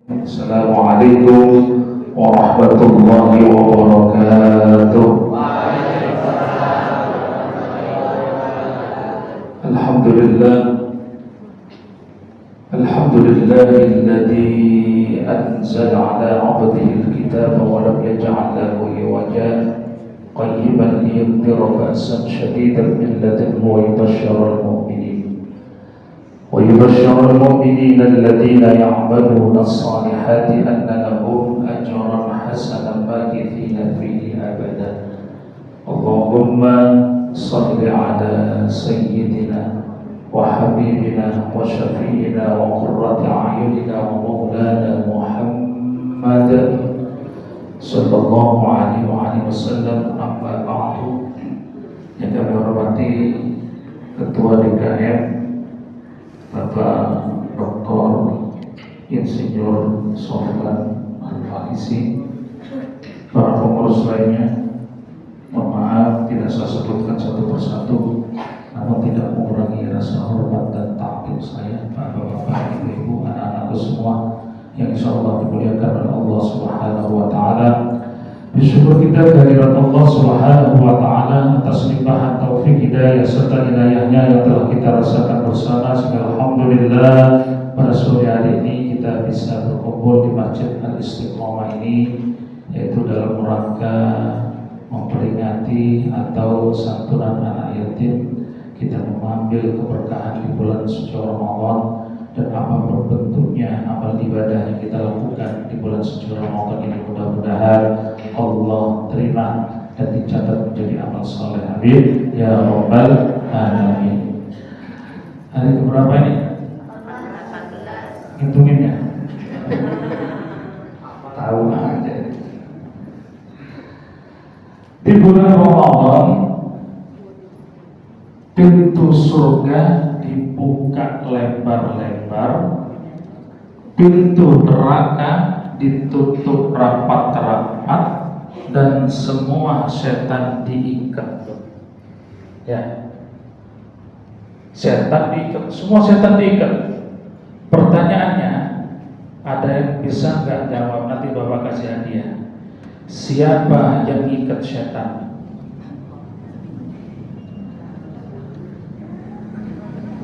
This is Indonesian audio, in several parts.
Assalamualaikum warahmatullahi wabarakatuh. Alhamdulillah, alhamdulillahilladzi anzala ala 'abdihi al-kitaba wa lam yaj'al lahu iwaja qayyiman liyundhira ba'san shadidan min ladunhu wa yubashshira al-mu'minin ويبشر المؤمنين الذين يعملون الصالحات أن لهم أجرا حسنا ماكثين فيه أبدا. اللهم صل على سيدنا وحبيبنا وشفيعنا وقرة أعيننا ومولانا محمد صلى الله عليه وآله وسلم. أما بعد, yang kami hormati Ketua DKM Bapak Dr. Insinyur Sofwan Al-Faizi, para pengurus lainnya, mohon maaf tidak saya sebutkan satu persatu, namun tidak mengurangi rasa hormat dan takdim saya, bapak-bapak, ibu-ibu, anak-anakku semua yang insyaallah dimuliakan oleh Allah Subhanahu wa taala. Bersyukur kita kehadirat Allah Subhanahu wa taala atas limpahan taufik hidayah serta inayahnya yang telah kita rasakan bersama, sehingga alhamdulillah pada sore hari ini kita bisa berkumpul di Masjid Al-Istiqomah ini, yaitu dalam rangka memperingati atau santunan anak yatim. Kita mengambil keberkahan di bulan suci Ramadan, dan apapun bentuknya amal ibadah yang kita lakukan di bulan suci Ramadan ini mudah-mudahan Allah terima dan dicatat menjadi amal soleh. Amin ya rabbal alamin. Hari keberapa ini? Hitungin ya. Tahu aja. Di bulan Ramadan pintu surga dibuka lebar-lebar, pintu neraka ditutup rapat-rapat, dan semua setan diikat. Ya, setan diikat, semua setan diikat. Pertanyaannya, ada yang bisa nggak jawab? Nanti Bapak kasih hadiah. Siapa yang ikat setan?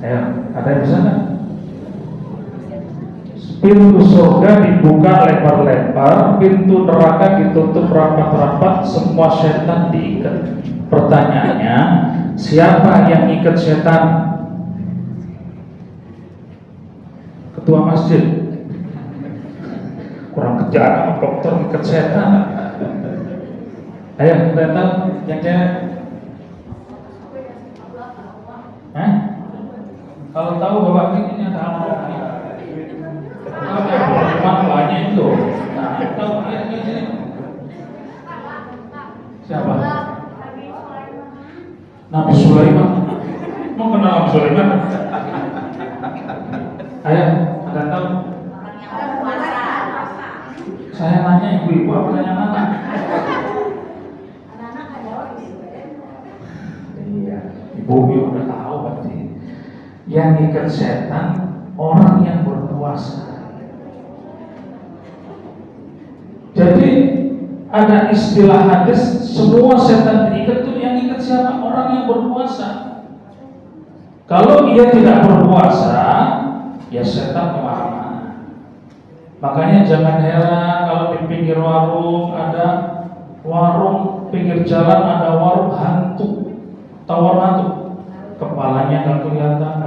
Ya, ada yang bisa nggak? Pintu surga dibuka lebar-lebar, pintu neraka ditutup rapat-rapat, semua setan diikat. Pertanyaannya, siapa yang ikat setan? Ketua masjid. Kurang kejar, dokter ikat setan. Ayo, datang yang cewek. Kalau tahu Bapak ini ada amplop ini. Memang banyak itu. Nah, tahu ini sini. Siapa? Nabi Sulaiman. Mau kenal Nabi Sulaiman? Ayo, ada tahu? Saya nanya ibu-ibu, apa nanya anak? Iya, ibu-ibu udah tahu berarti. Yang ikat setan orang yang berpuasa. Jadi ada istilah hadis, semua setan diikat itu yang ikat siapa? Orang yang berpuasa. Kalau ia tidak berpuasa, ya setan kemana-mana. Makanya jangan heran kalau di pinggir warung ada warung, pinggir jalan ada warung hantu, tawar hantu. Kepalanya nggak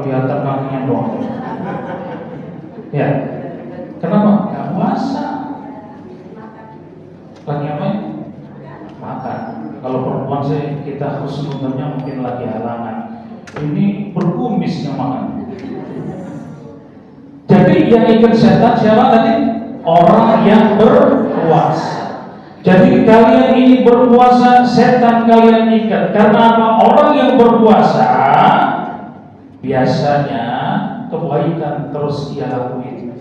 kelihatan kakinya doang. Ya, kenapa? Nggak puasa. Lagi apa? Makan. Kalau perempuan sih kita sebenarnya mungkin lagi halangan. Ini berkumisnya makan. Jadi yang ikut setan siapa tadi? Orang yang berpuasa. Jadi kalian ini berpuasa, setan kalian ikat. Karena apa? Orang yang berpuasa biasanya kebaikan terus ia lakuin.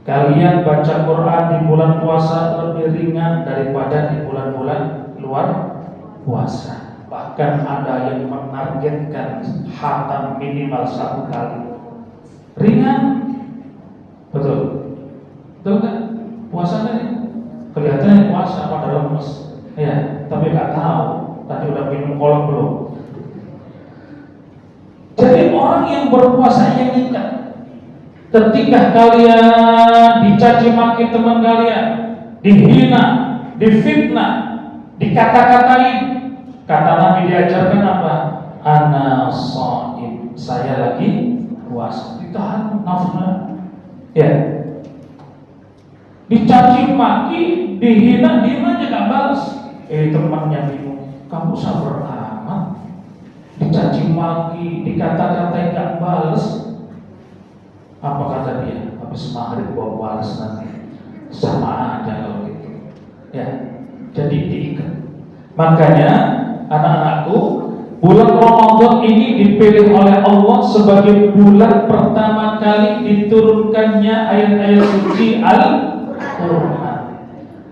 Kalian baca Quran di bulan puasa lebih ringan daripada di bulan-bulan luar puasa. Bahkan ada yang menargetkan khatam minimal 1 kali. Ringan, betul. Betul kan? Puasanya kelihatannya puasa padahal lemes. Ya, tapi nggak tahu tadi udah minum kolak belum. Jadi orang yang berpuasa yang ingat, ketika kalian dicaci maki teman kalian, dihina, difitnah, dikata-katain, kata Nabi diajarkan apa? Ana shaim, saya lagi puasa. Ditahan nafsunya. Ya. Dicaci maki, dihina, diem aja gak balas. Temannya bingung, kamu sabar amat. Dicaci maki, dikata-katain gak balas. Apa kata dia? Habis maghrib gua balas nanti. Sama aja kalau gitu. Ya, jadi diikat. Makanya anak-anakku, bulan Ramadan ini dipilih oleh Allah sebagai bulan pertama kali diturunkannya ayat-ayat suci Al-Quran.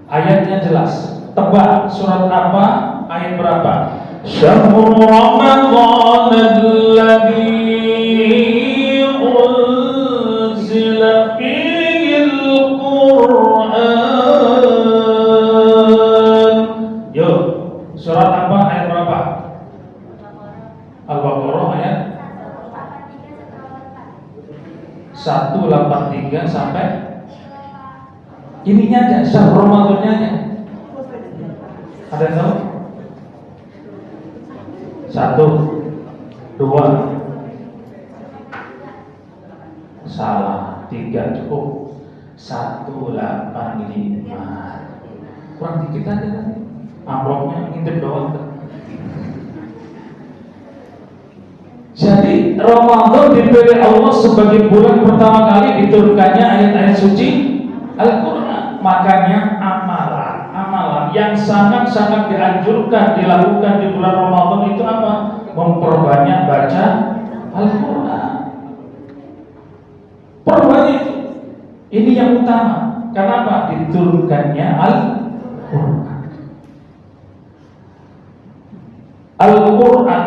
Ayatnya jelas. Tebak surat apa? Ayat berapa? Syahrul Ramadan alladzi unzila fihil Quran. Yuk, surat apa? Ayat berapa? Al-Baqarah ayat 183 sampai ininya aja, syahrul Ramadannya aja. Ada yang tahu? 1, 2, salah, 3 cukup. 185. Kurang dikit aja kan? Amplopnya ngintip doang. Jadi Ramadan dipilih Allah sebagai bulan pertama kali diturunkannya ayat-ayat suci Al-Quran. Makanya amalan yang sangat-sangat dianjurkan dilakukan di bulan Ramadan itu apa? Memperbanyak baca Al-Quran. Perbanyak itu. Ini yang utama. Kenapa? Diturunkannya Al-Quran. Al-Quran.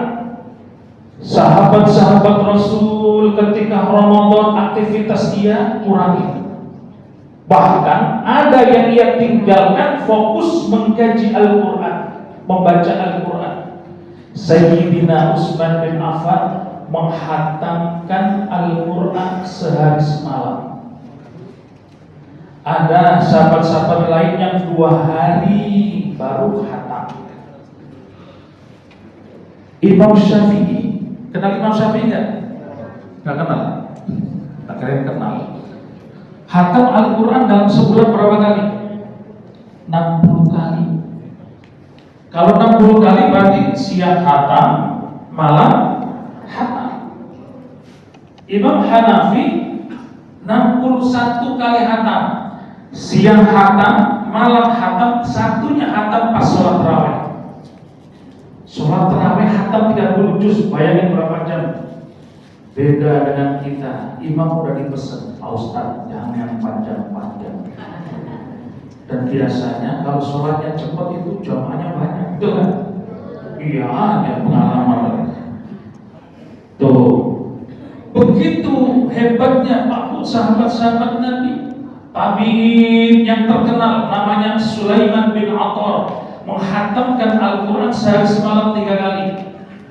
Sahabat-sahabat Rasul ketika Ramadan aktivitas dia kurangi. Bahkan ada yang ia tinggalkan fokus mengkaji Al-Quran, membaca Al-Quran. Sayyidina Utsman bin Affan menghatamkan Al-Quran sehari semalam. Ada sahabat-sahabat lain yang 2 hari baru khatam. Imam Syafi'i, kenal Imam Syafi'i nggak? Nggak kenal? Tak kalian kenal. Khatam Al-Quran dalam sebulan berapa kali? 60 kali. Kalau 60 kali berarti siang khatam, malam khatam. Imam Hanafi 61 kali khatam. Siang khatam, malam khatam, satunya khatam pas sholat tarawih. Sholat tarawih khatam 30 juz, bayangin berapa jam. Beda dengan kita, imam udah dipesen, Pak Ustaz jangan panjang-panjang. Dan biasanya kalau sholatnya cepat itu jamaahnya banyak, betul kan? Iya, ada pengalaman. Tuh, begitu hebatnya Pak sahabat-sahabat Nabi. Tabi'in yang terkenal namanya Sulaiman bin Attar menghatamkan Al-Quran sehari semalam 3 kali.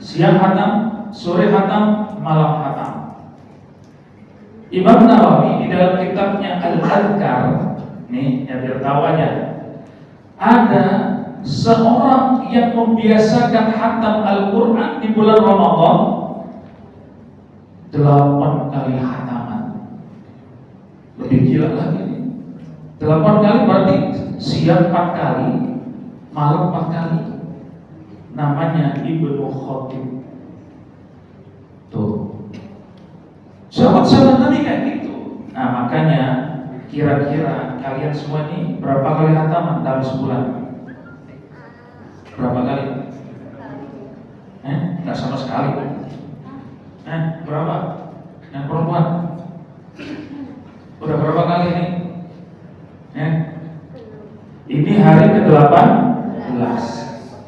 Siang khatam, sore khatam, malam khatam. Imam Nawawi di dalam kitabnya Al-Adhkar, nih ya biar tahu aja, ada seorang yang membiasakan khatam Al-Quran di bulan Ramadan 8 kali khataman. Lebih gila lagi nih. 8 kali berarti siang 4 kali, malam 4 kali. Namanya Ibnu Khatib. Tuh, sahabat-sahabat Nabi kayak gitu. Nah makanya kira-kira kalian semua ini berapa kali khataman dalam sebulan? Berapa kali? Nggak sama sekali. Berapa? Yang perempuan? Udah berapa kali ini? Ini hari ke-18.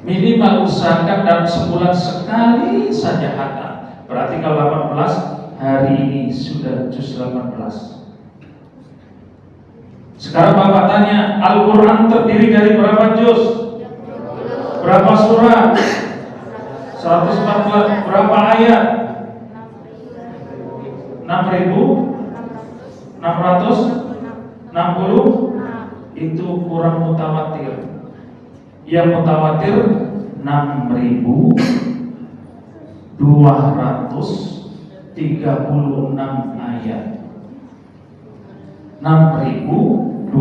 Minimal usahakan dalam sebulan sekali saja khatam. Berarti kalau 18 hari ini sudah juz 18. Sekarang Bapak tanya, Al-Quran terdiri dari berapa juz? Berapa surat? 114. Berapa ayat? 6.660. Itu kurang mutawatir. Yang mutawatir 6.236 ayat. 6.236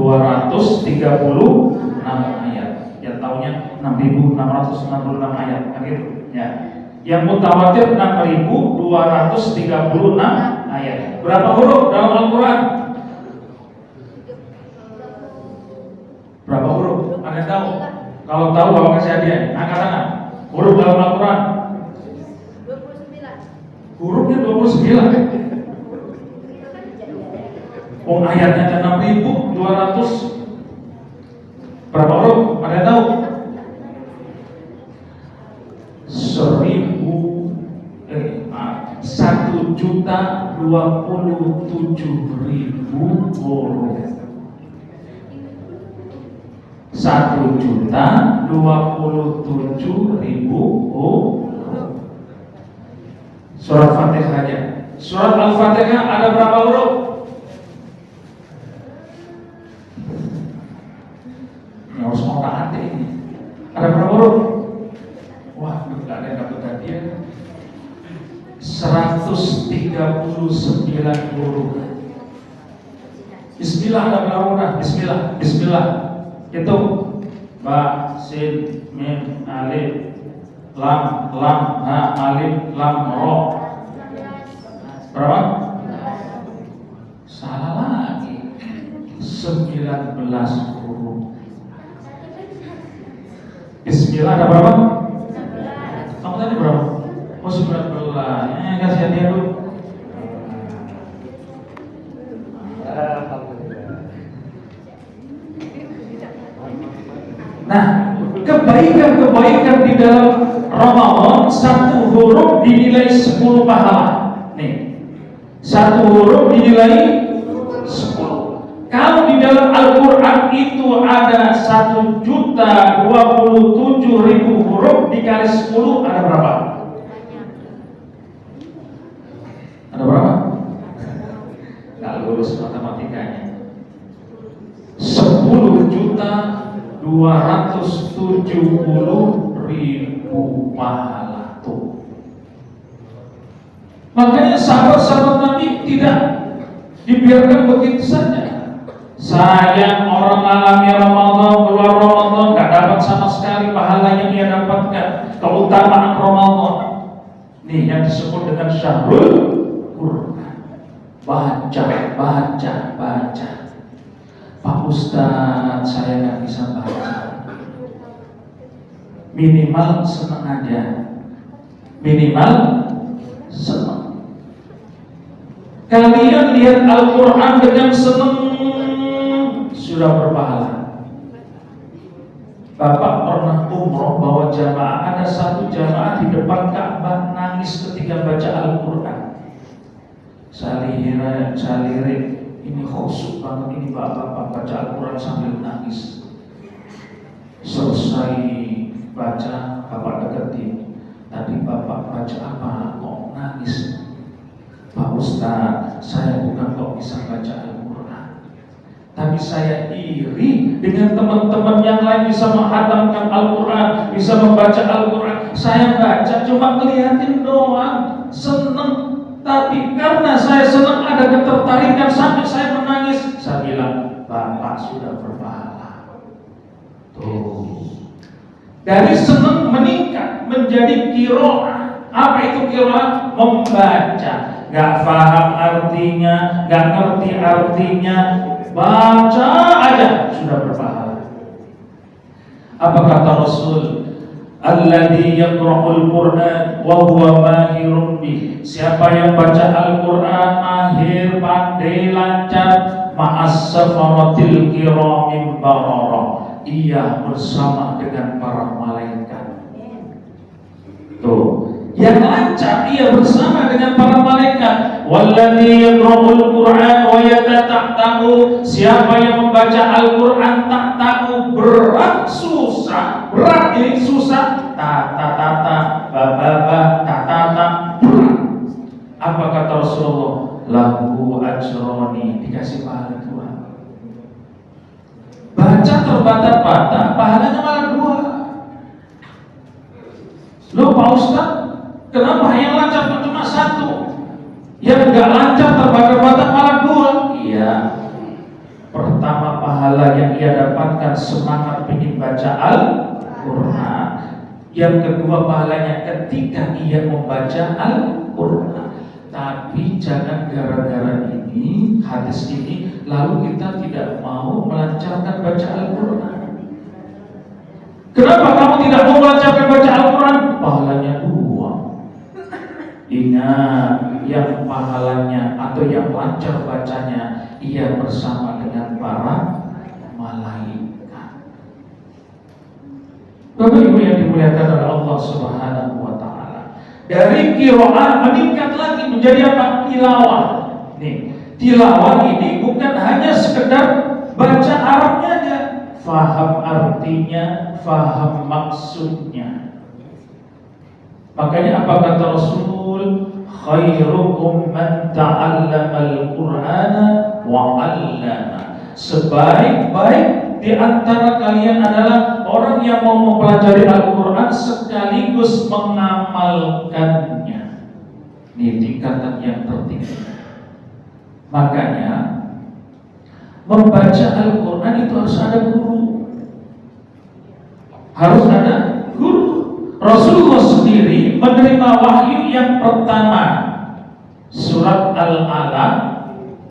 ayat. Ya taunya 6.666 ayat kan gitu ya. Yang mutawatir 6.236 ayat. Berapa huruf dalam Al-Quran? Berapa huruf? Ada tahu? Kalau tahu Bapak kasih hadiah. Angkat tangan. Huruf dalam Al-Quran 29. Hurufnya 29. Oh, ayatnya ada 6.200. Berapa huruf? Ada yang tahu? 1.027.000 huruf. 1.027.000 huruf. Surat Fatihah aja. Surat Al-Fatihah ada berapa huruf? Harus orang hati ini. Ada berapa huruf? Wah, nggak ada yang dapat hadiah. 139 huruf. Bismillah ada berapa huruf? Bismillah, Bismillah. Itu ba, sin, mim, alif, lam, ha, alif, lam, ro. Berapa? Salah lagi. 19 huruf. Bismillah ada berapa? Kamu tadi berapa? Oh 19. Kasih hadiah dulu. Nah, kebaikan-kebaikan di dalam Ramadan, satu huruf dinilai 10 pahala. Nih, satu huruf dinilai 10. Kalau di dalam Al-Quran itu ada 1.027.000 huruf dikali 10 ada berapa? Ada berapa? Nggak lulus matematikanya. 10.270.000 pahala tuh. Makanya sahabat-sahabat Nabi tidak dibiarkan begitu saja. Sayang orang alami Ramadan, keluar Ramadan gak dapat sama sekali pahala yang ia dapatkan. Keutamaan Ramadan nih yang disebut dengan syahrul Quran. Baca. Pak Ustadz, saya gak bisa baca. Minimal senang aja. Minimal senang. Kalian lihat Al-Quran dengan senang sudah berpahala. Bapak pernah umroh bawa jamaah, ada satu jamaah di depan Ka'bah nangis ketika baca Al-Quran. Saya lirik, ini khusyuk banget ini bapak baca Al-Quran sambil nangis. Selesai baca, bapak deketin. Tadi bapak baca apa kok nangis? Pak Ustadz, saya bukan kok bisa baca Al-Quran, tapi saya iri dengan teman-teman yang lain bisa menghatamkan Al-Quran, bisa membaca Al-Quran. Saya baca cuma ngeliatin doang, seneng. Tapi karena saya senang ada ketertarikan sampai saya menangis. Saya bilang, Bapak sudah berpahala. Tuh. Dari senang meningkat menjadi qiraah. Apa itu qiraah? Membaca. Gak paham artinya, gak ngerti artinya, baca aja sudah berpahala. Apa kata Rasul? Alladzi yaqra'ul Qur'an wa huwa mahirun bih. Siapa yang baca Al-Qur'an mahir, pandai, lancar, ma'as safaratil kiramim bararah. Ia bersama dengan para malaikat. Tuh, Yang lancar ia bersama dengan para malaikat. Walladzi yaqra'ul Qur'an wa yatata'u, siapa yang membaca Al-Qur'an tak tahu berat susah, berat ini susah, ta baba ta berat. Apa kata Rasulullah? Lahu ajroni, dikasih pahala 2. Baca terbata-bata pahalanya malah 2. Loh Pak Ustaz, kenapa yang lancar cuma 1? Yang enggak lancar terbata-bata malah 2? Iya. Pertama, pahala yang ia dapatkan semangat ingin baca Al-Quran. Yang kedua, pahalanya ketika ia membaca Al-Quran. Tapi jangan gara-gara ini, hadis ini, lalu kita tidak mau melancarkan baca Al-Quran. Kenapa kamu tidak mau melancarkan baca Al-Quran? Pahalanya 2. Ingat, yang pahalanya atau yang lancar bacanya, ia bersama dengan para malaikat. Bapak Ibu yang dimuliakan oleh Allah Subhanahu wa Ta'ala, dari qiraah meningkat lagi menjadi apa? Tilawah. Nih, tilawah ini bukan hanya sekedar baca Arabnya aja, faham artinya, faham maksudnya. Makanya apa kata Rasul? Khairukum man ta'allamal Qur'ana wa 'allama. Sebaik-baik di antara kalian adalah orang yang mau mempelajari Al-Qur'an sekaligus mengamalkannya. Ini tingkatan yang tertinggi. Makanya membaca Al-Qur'an itu harus ada guru. Harus ada guru. Rasulullah sendiri menerima wahyu yang pertama, surat Al-Alaq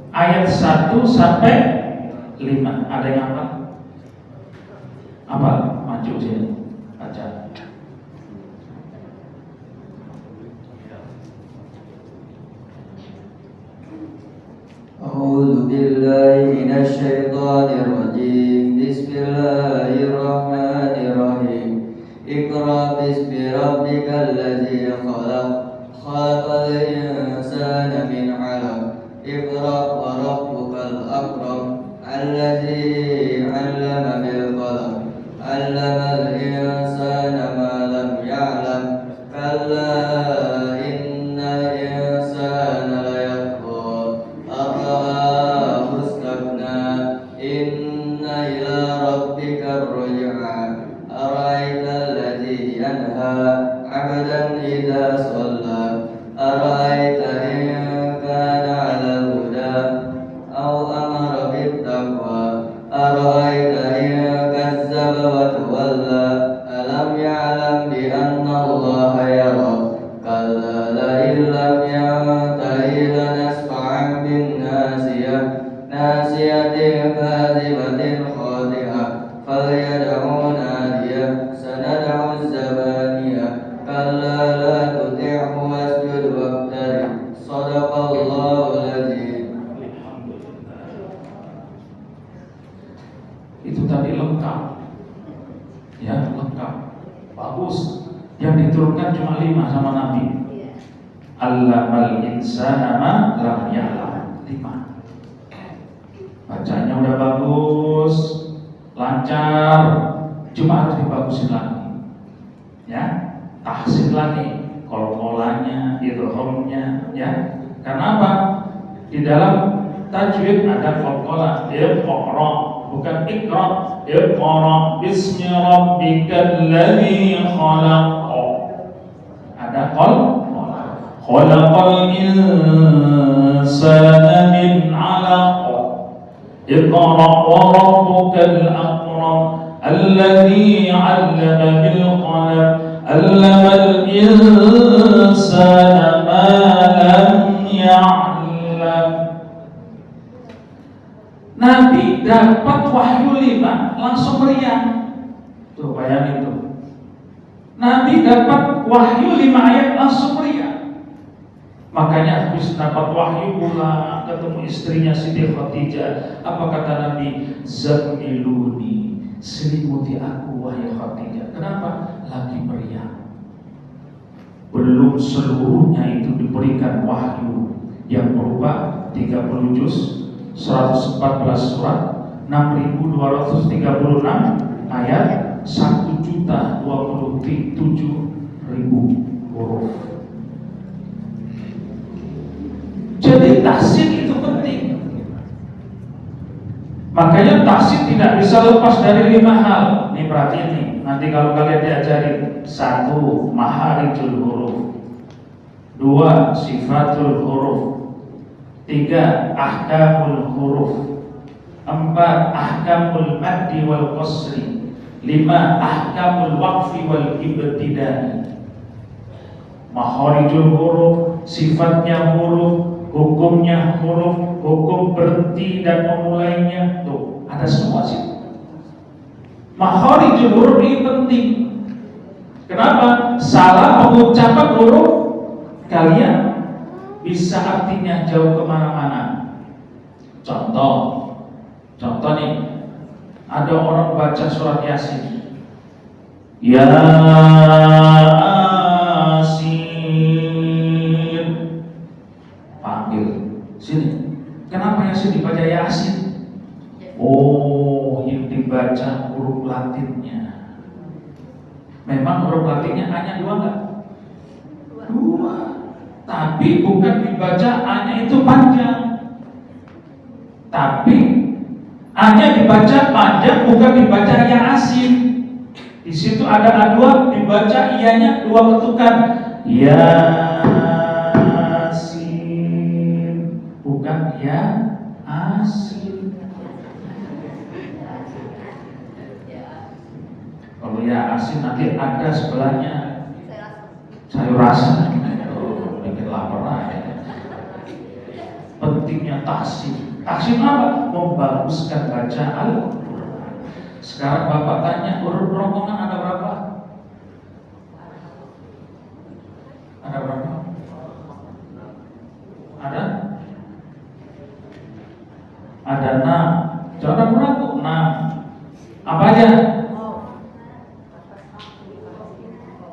ayat 1 sampai 5. Ada yang apa? Apa? Maju sini, baca. A'udzu billahi minasy syaithanir rajim. Bismillahirrahmanirrahim. Iqra bismi rabbikal ladzi khalaq, khalaqal insana min 'alaq. Iqra wa rabbukal akram, alladzi 'allama bil qalam, 'allamal insana ma lam ya'lam. Kalla innal insana layatgha, arra'ahu istaghna, inna ila rabbikar ruj'a. Ara'aital ladzi yanha 'abdan idza shalla, ara'aita in kana 'alal huda aw amara bit taqwa, ara'aita in kazzaba wa tawalla, alam ya'lam bi anna Allaha yara. Kalla la illam yantahi lanasfa'an bin nasiyah, nasiyatin kadhibatin khati'ah, falyad'u nadiyah, sanad'u zabaniyah. Kalla la tuti'hu wasjud waqtarib. Shadaqallahul adzim. Itu tadi lengkap. Ya, lengkap. Bagus. Yang diturunkan cuma 5 sama Nabi. Allamal insana ma lam ya'lam. 5. Bacanya udah bagus, lancar, cuma harus dibagusin lagi. Ya, tahsin lagi, kol-kolannya, idghamnya, ya. Karena apa? Di dalam tajwid ada kol-kola, iqra, bukan ikra. Iqra bismi rabbikal ladzi khalaq. Ada kol-kola. Khalaqal insana min 'alaq. Iqra wa rabbukal akram, alladzi 'allama bil qalam, 'allamal insana ma lam ya'lam. Nabi dapat wahyu 5 langsung meriang. Tuh bayangin tuh. Nabi dapat wahyu 5 ayat langsung meriang. Makanya habis dapat wahyu pula ketemu istrinya Siti Khadijah. Apa kata Nabi? Zammiluni, selimuti aku wahai Khadijah. Kenapa? Lagi meriang. belum seluruhnya itu diberikan wahyu yang berupa 30 juz, 114 surat, 6.236 ayat, 1.027.000 huruf. Jadi tahsin itu penting. Makanya tahsin tidak bisa lepas dari 5 hal. Nih perhatiin nih, nanti kalau kalian diajarin: 1. Maharijul huruf, 2. Sifatul huruf, 3. Ahkamul huruf, 4. Ahkamul maddi wal qasri, 5. Ahkamul waqfi wal ibtidai. Maharijul huruf, sifatnya huruf, hukumnya huruf, hukum berhenti dan memulainya, tuh ada semua sih. Makharijul huruf ini penting. Kenapa? Salah pengucapan huruf kalian bisa artinya jauh kemana-mana. Contoh nih, ada orang baca surat Yasin, Yasin, panggil sini. Kenapa Yasin dibaca Yasin? Oh, yang dibaca huruf Latinnya. Memang huruf Latinnya hanya 2 enggak? 2. Tapi bukan dibaca hanya itu panjang. Tapi hanya dibaca panjang, bukan dibaca Yasin. Di situ ada A2, dibaca ianya 2 ketukan. Yasin, bukan Yasin. Kalau Yasin nanti ada sebelahnya sayur rasa. Bikin lapar aja. Pentingnya tahsin. Tahsin apa? Membaguskan bacaan Al-Quran. Sekarang Bapak tanya, huruf rombongan ada berapa? Ada berapa? Ada? Ada 6. Jangan berapa? 6. Apa aja?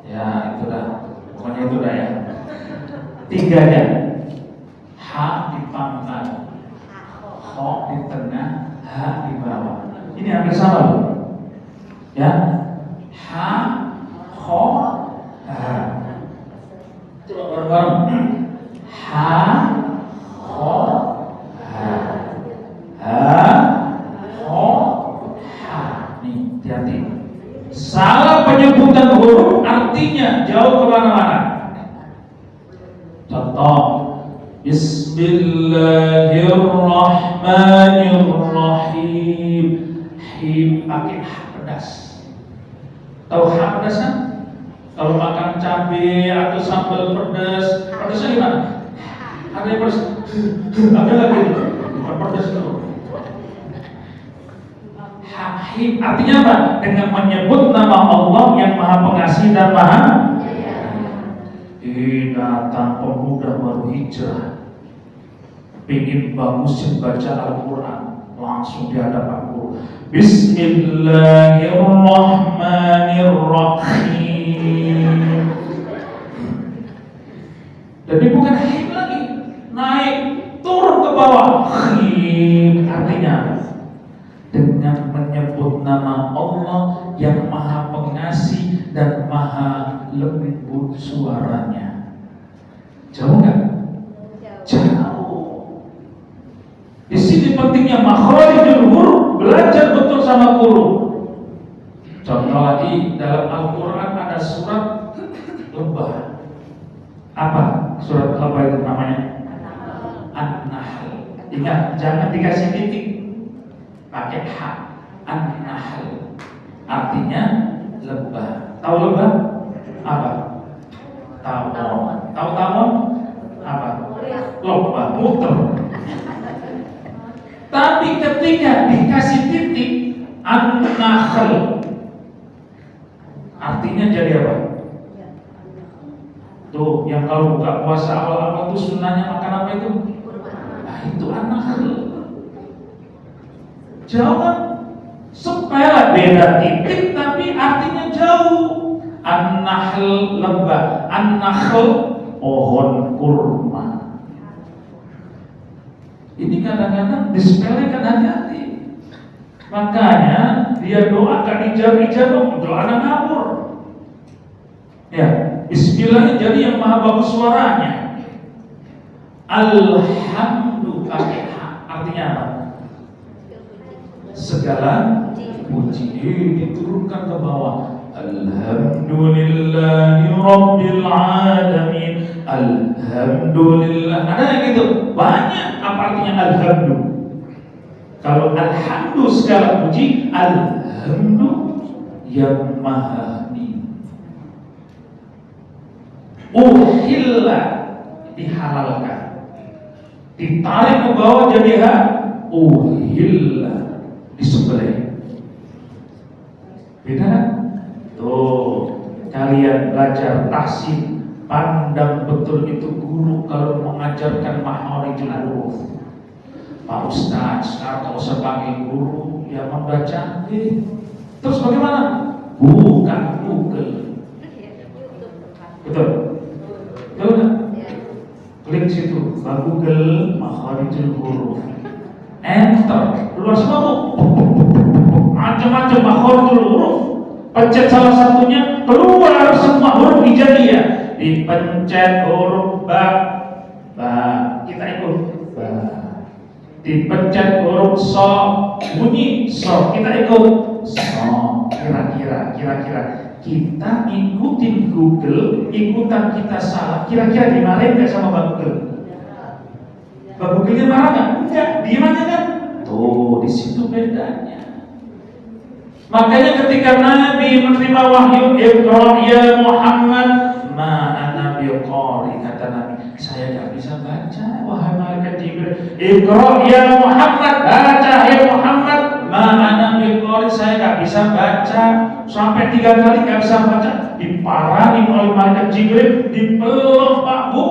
Ya itu dah. Pokoknya itu dah ya. 3 aja. H di pangkal, Kho di tengah, H di bawah. Ini hampir sama loh. Ya. H, Kho, H. Coba bareng-bareng. H, Kho, H. H, Kho, H. Nih, hati-hati. Salah penyebutan huruf artinya jauh kemana-mana. Contoh, Bismillahirrahmanirrahim. Him pakai H pedas. Tahu H pedas kan? Kalau makan cabai atau sambal pedas, pedasnya gimana? Ada yang pedas, ada lagi bukan pedas itu. Him artinya apa? Dengan menyebut nama Allah yang Maha Pengasih dan Maha. Datang pemuda baru hijrah, pengen bagusin baca Al-Quran, langsung di hadapan guru. Bismillahirrahmanirrahim. Jadi bukan him lagi, naik turun ke bawah. Him artinya dengan menyebut nama Allah yang Maha Pengasih dan Maha lembut suaranya. Jauh nggak? Jauh. Di sini pentingnya makharijul huruf, belajar betul sama guru. Contoh lagi, dalam Al-Quran ada surat lebah. Apa surat lebah itu namanya? An-Nahl. Ingat, jangan dikasih titik, pakai H. An-Nahl artinya lebah. Tahu lebah? Apa? Tawon. Tahu tawon? Apa? Lebah, muter. Tapi ketika dikasih titik An-Nahl artinya jadi apa? Tuh, yang kalau buka puasa awal-awal itu sunnahnya makan apa itu? Nah, itu An-Nahl. Jauh kan? Sepele, beda titik tapi artinya jauh. An-nahl lebah, an-nahl pohon kurma. Ini kadang-kadang disepelekan, hati-hati. Makanya dia doakan ijabah, doa anak ngabur. Ya, bismillah jadi yang maha bagus suaranya. Alhamdulillah, artinya apa? Segala puji diturunkan ke bawah. Alhamdulillahi Rabbil Alamin. Alhamdulillah. Ada yang gitu? Banyak. Apa artinya alhamdu? Kalau alhamdu segala puji, alhamdu yang maha ni. Uhilla dihalalkan. Ditarik ke bawah jadi ha. Uhilla disembelih. Beda kan? Tuh, kalian belajar tahsin, pandang betul itu guru kalau mengajarkan makharijul huruf. Pak Ustaz, sekarang kalau saya panggil guru, dia membaca, terus bagaimana? Bukan Google. Betul? Betul kan? Klik situ, Google makharijul huruf. Enter, keluar semua tuh, macam-macam makharijul huruf. Pencet salah satunya, keluar semua huruf hijaiyah. Dipencet huruf ba, kita ikut ba. Dipencet huruf so, bunyi so, kita ikut so. Kira-kira kita ikutin Google, ikutan kita salah. Kira-kira dimarahin nggak sama Mbak Google? Mbak Google-nya marah nggak? Enggak, diem aja kan? Tuh, di situ bedanya. Makanya ketika Nabi menerima wahyu, Iqra ya Muhammad, ma ana biqari, kata Nabi, saya tidak bisa baca, wahai malaikat Jibril. Iqra ya Muhammad, baca ya Muhammad, ma ana biqari, saya tidak bisa baca. Sampai 3 kali tidak bisa baca, diparahin oleh malaikat Jibril, dipeluk Pak Bu,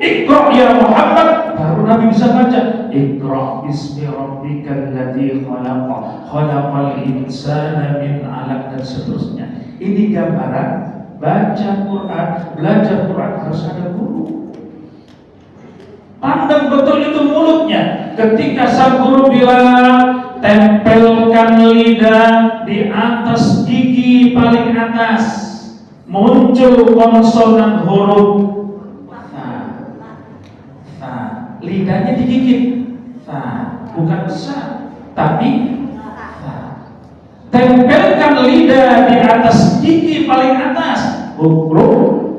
Iqra ya Muhammad, baru Nabi bisa baca. Iqra bismi rabbikal ladzi khalaq, khalaqal insana min 'alaq, dan seterusnya. Ini gambaran baca Quran, belajar Quran harus ada guru. Pandang betul itu mulutnya. Ketika sang guru bilang tempelkan lidah di atas gigi paling atas, muncul konsonan huruf. Lidahnya digigit, bukan sa, tapi tempelkan lidah di atas gigi paling atas, huruf.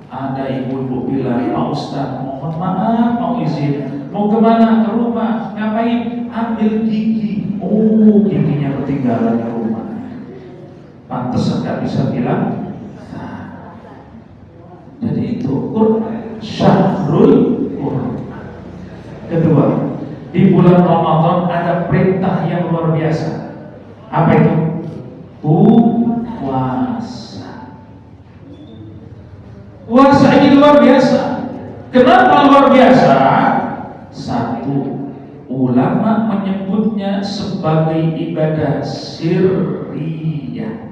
Ada ibu-ibu bilang, Pak Ustaz, mohon maaf, mau izin, mau kemana? Ke rumah, ngapain? Ambil gigi. Oh, giginya ketinggalan di rumah. Pantes nggak bisa bilang. Jadi itu syahrul. Kedua, di bulan Ramadan ada perintah yang luar biasa. Apa itu? Puasa. Puasa ini luar biasa. Kenapa luar biasa? Satu, ulama menyebutnya sebagai ibadah sirriyah,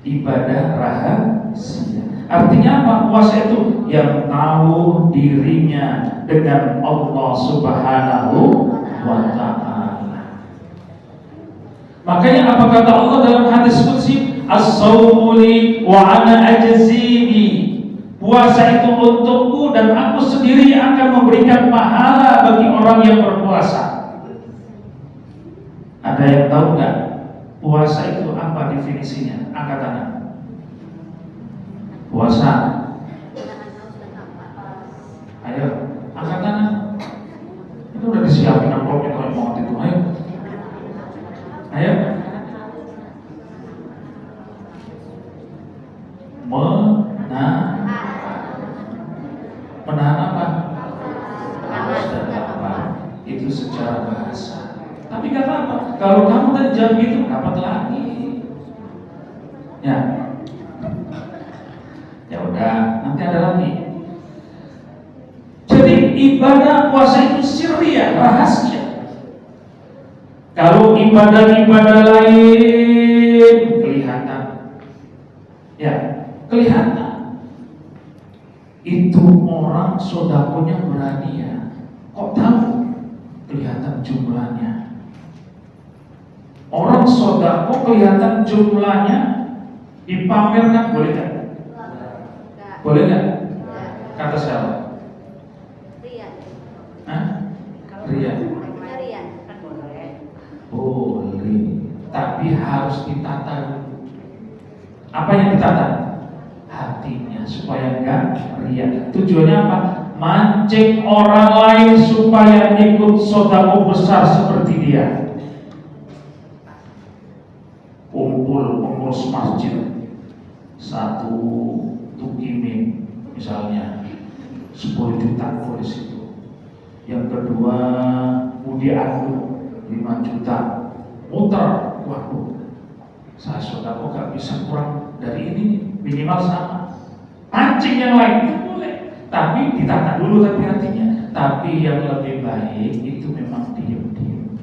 ibadah rahasia. Artinya apa? Puasa itu yang tahu dirinya dengan Allah Subhanahu wa ta'ala. Makanya apa kata Allah dalam hadis qudsi? As-shaumu li wa ana ajzihi. Puasa itu untukku dan aku sendiri akan memberikan pahala bagi orang yang berpuasa. Ada yang tahu nggak? Puasa itu apa definisinya? Angkat tangan. Puasa. Ayo, angkat tangan. Itu udah disiapin amplopnya kalau mau itu. Ayo. Ayo. Menahan apa? Haus dan lapar. Itu secara bahasa. Tapi kata apa? Kalau kamu tadi jam itu dapat lagi. Ya. Ya udah, nanti ada lagi. Jadi ibadah puasa itu sirriyah, rahasia. Kalau ibadah-ibadah lain kelihatan. Ya, kelihatan. Itu orang sodakonya berani ya. Kok tahu? Kelihatan jumlahnya. Orang sodako kelihatan jumlahnya dipamerkan, boleh nggak? Boleh nggak? Kata siapa? Hah? Ria. Boleh, tapi harus ditata dulu. Apa yang ditata? Hatinya, supaya enggak ria. Tujuannya apa? Mancing orang lain supaya ikut sedekah besar seperti dia. Kumpul pengurus masjid, satu tukimin misalnya 10 juta tulis itu. Yang kedua Budi Anu 5 juta, muter. Waduh, saya sedekah gak bisa kurang dari ini, minimal sama. Pancing yang lain itu boleh, tapi ditata dulu tapi hatinya. Tapi yang lebih baik itu memang diam-diam,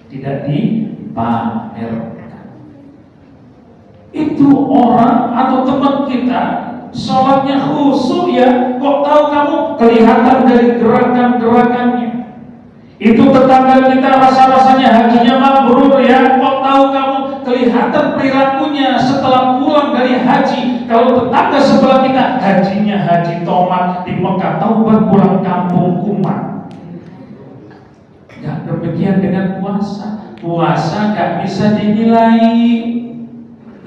tidak dipamerkan. Itu orang atau teman kita sholatnya khusyuk ya, kok tahu kamu? Kelihatan dari gerakan-gerakannya. Itu tetangga kita rasa-rasanya hajinya mabrur ya, kok tahu kamu? Kelihatan perilakunya setelah pulang dari haji. Kalau tetangga sebelah kita hajinya haji tomat di Mekah, taubat pulang kampung kumat. Gak demikian dengan puasa. Puasa gak bisa dinilai.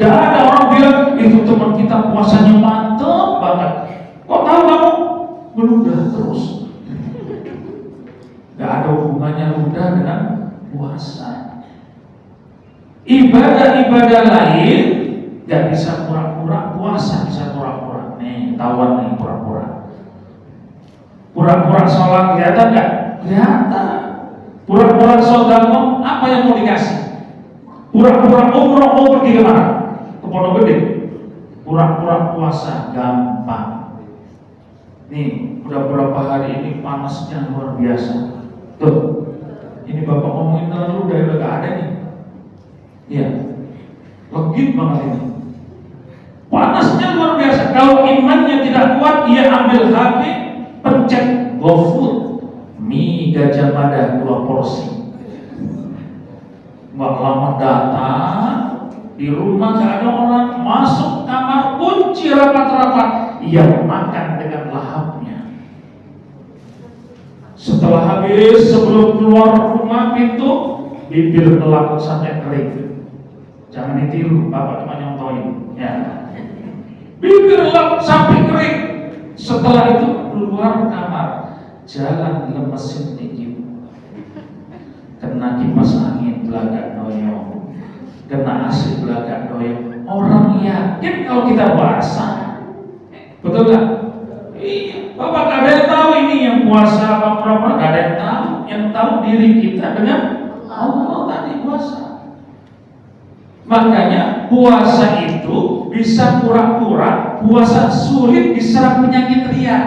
Gak ada orang bilang itu teman kita puasanya mantap banget. Kok tahu kamu? Meludah terus. Gak ada hubungannya ludah dengan puasa. Ibadah-ibadah lain gak bisa pura-pura, puasa bisa pura-pura. Nih, tawan nih pura-pura. Pura-pura sholat kelihatan gak? Kelihatan. Pura-pura sedekah, apa yang mau dikasih? Pura-pura umroh, mau pergi kemana? Ke Pondok Gede. Pura-pura puasa, gampang. Nih, udah berapa hari ini panasnya luar biasa. Tuh, ini bapak ngomongin terlalu udah gak ada nih. Iya, legit banget ini. Panasnya luar biasa. Kalau imannya tidak kuat, ia ambil HP, pencet GoFood, mie Gajah Mada 2 porsi. Nggak lama datang, di rumah gak ada orang, masuk kamar, kunci rapat-rapat, ia makan dengan lahapnya. Setelah habis, sebelum keluar rumah pintu, bibir kelap sampai kering. Jangan ditiru, bapak cuma nyontoin ya. Bibir lap sampai kering. Setelah itu keluar kamar, jalan lemesin dikit, kena kipas angin belagak doyong, kena AC belagak doyong. Orang yakin kalau kita puasa, betul gak? Iya, bapak gak ada yang tahu ini yang puasa apa pura-pura, gak ada yang tahu. Yang tahu diri kita dengan Allah tadi puasa. Makanya puasa itu bisa pura-pura, puasa sulit diserang penyakit ria.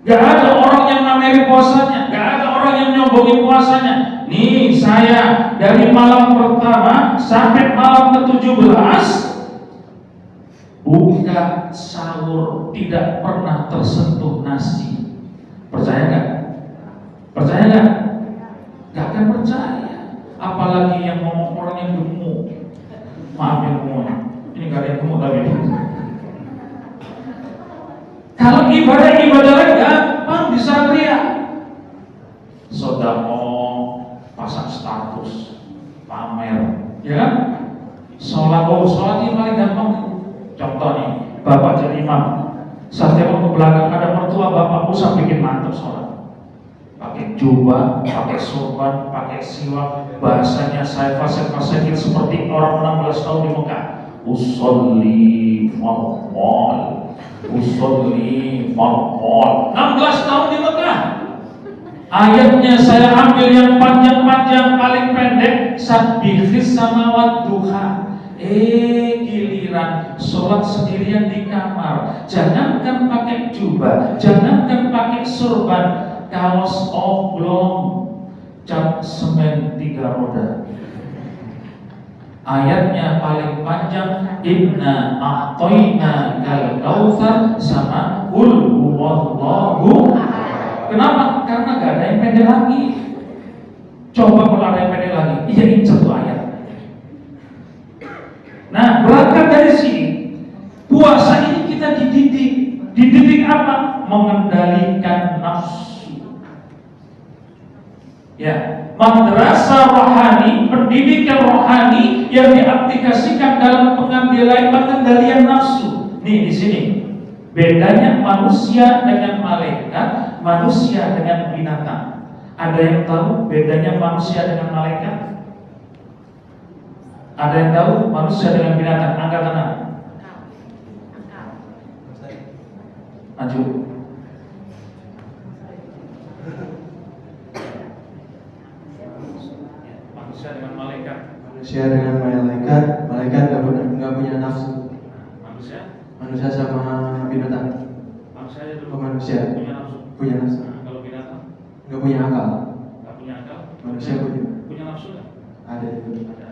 Gak ada orang yang nameri puasanya, gak ada orang yang nyombongin puasanya. Nih saya dari malam pertama sampai malam ke-17 buka sahur tidak pernah tersentuh nasi. Percaya gak? Percaya gak? Gak akan percaya. Apalagi yang ngomong orang yang gemuk. Maaf yang gemuk. Ini gak ada yang gemuk tapi kalau ibadah-ibadah lain gampang bisa ria. Sedekah, pasang status, pamer, ya kan? Sholat ini paling gampang. Contoh nih, bapak jadi imam. Setiap waktu belakang ada mertua bapak usah bikin mantap sholat. Pakai jubah, pakai sorban, pakai siwak, bahasanya saya fasik-fasikin seperti orang 16 tahun di Mekah. Usolli farqol, usolli farqol. 16 tahun di Mekah. Ayatnya saya ambil yang panjang-panjang, paling pendek. Sabbihis samawat duha. Giliran sholat sendirian di kamar. Jangankan pakai jubah, jangankan pakai sorban, kaos oblong, cat semen 3 roda. Ayatnya paling panjang, inna a'toina kal kautsar sama qul huwallahu. Kenapa? Karena gak ada yang pendek lagi. Coba kalau ada yang pendek lagi, iya incer tuh ayat. Nah, berangkat dari sini, puasa ini kita dididik. Dididik apa? Mengendalikan nafsu. Ya, madrasah rohani, pendidikan rohani yang diaplikasikan dalam pengendalian nafsu. Nih di sini bedanya manusia dengan malaikat, manusia dengan binatang. Ada yang tahu bedanya manusia dengan malaikat? Ada yang tahu manusia dengan binatang? Angkat tangan. Maju. Manusia dengan malaikat. Manusia dengan malaikat, malaikat nggak punya nafsu. Manusia sama binatang. Manusia aja dulu. Manusia Punya nafsu. punya nafsu. Nah, kalau binatang Nggak punya akal. nggak punya akal. Manusia punya. Punya nafsu nggak? Ada itu. Ada.